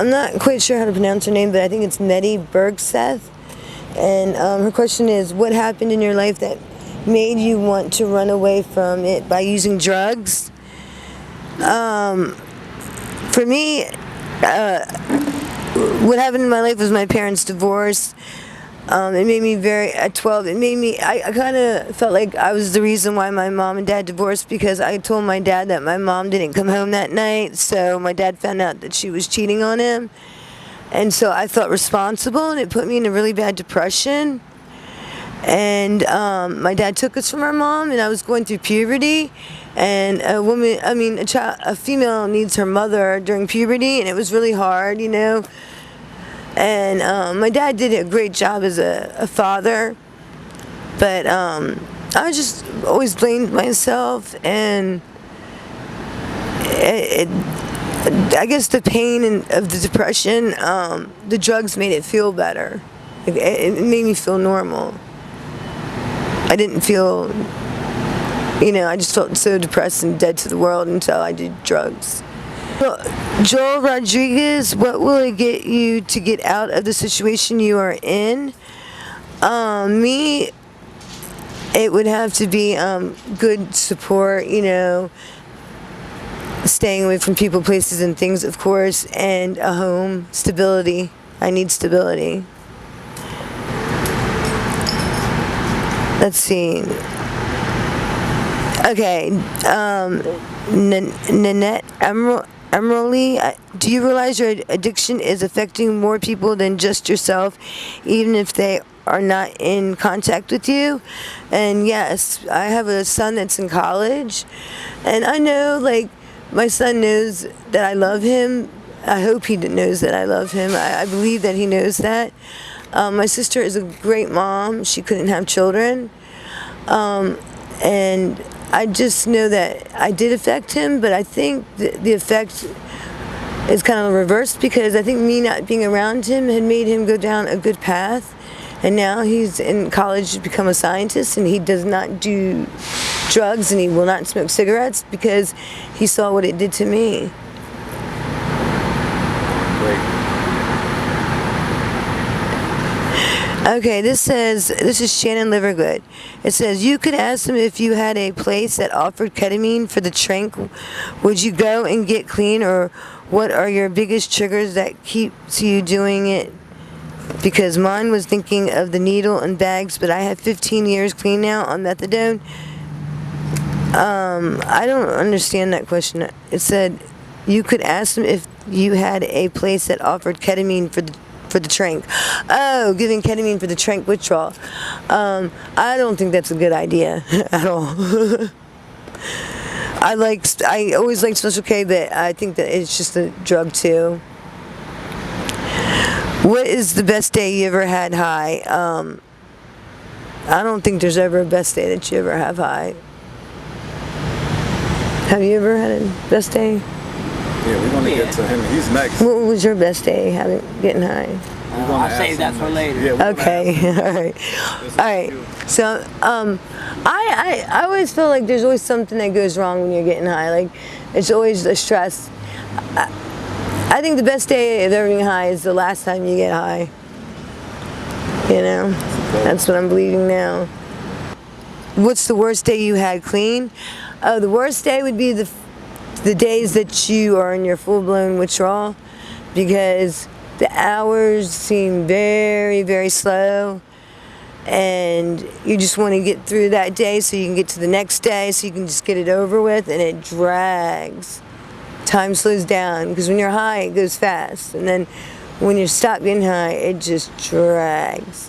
I'm not quite sure how to pronounce her name, but I think it's Nettie Bergseth. And her question is, what happened in your life that made you want to run away from it by using drugs? For me, what happened in my life was my parents' divorce. It made me at 12, I kind of felt like I was the reason why my mom and dad divorced, because I told my dad that my mom didn't come home that night, so my dad found out that she was cheating on him. And so I felt responsible, and it put me in a really bad depression. And my dad took us from our mom, and I was going through puberty. And a female needs her mother during puberty, and it was really hard, you know. And my dad did a great job as a father, but I just always blamed myself, and I guess the pain of the depression, the drugs made it feel better. It made me feel normal. I didn't feel, I just felt so depressed and dead to the world until I did drugs. Joel Rodriguez, what will it get you to get out of the situation you are in? Me, it would have to be good support, staying away from people, places, and things, of course, and a home, stability. I need stability. Let's see. Okay, Nanette Emerly, do you realize your addiction is affecting more people than just yourself, even if they are not in contact with you? And yes, I have a son that's in college, and I know, my son knows that I love him. I hope he knows that I love him. I believe that he knows that. My sister is a great mom. She couldn't have children. And I just know that I did affect him, but I think the effect is kind of reversed, because I think me not being around him had made him go down a good path, and now he's in college to become a scientist, and he does not do drugs, and he will not smoke cigarettes because he saw what it did to me. Okay, this is Shannon Livergood. It says, you could ask them if you had a place that offered ketamine for the drink. Would you go and get clean, or what are your biggest triggers that keeps you doing it? Because mine was thinking of the needle and bags, but I have 15 years clean now on methadone. I don't understand that question. It said, you could ask them if you had a place that offered ketamine for the drink. Oh, giving ketamine for the drink withdrawal. I don't think that's a good idea at all. I always liked Special K, but I think that it's just a drug too. What is the best day you ever had high? I don't think there's ever a best day that you ever have high. Have you ever had a best day? Yeah, we're going to get to him. He's next. What was your best day getting high? I'll save that for later. Yeah, okay, all right. So, I always feel like there's always something that goes wrong when you're getting high. Like, it's always the stress. I think the best day of ever getting high is the last time you get high. That's what I'm believing now. What's the worst day you had clean? Oh, the worst day would be the days that you are in your full-blown withdrawal, because the hours seem very, very slow, and you just want to get through that day so you can get to the next day, so you can just get it over with, and it drags. Time slows down, because when you're high, it goes fast, and then when you're stopped getting high, it just drags.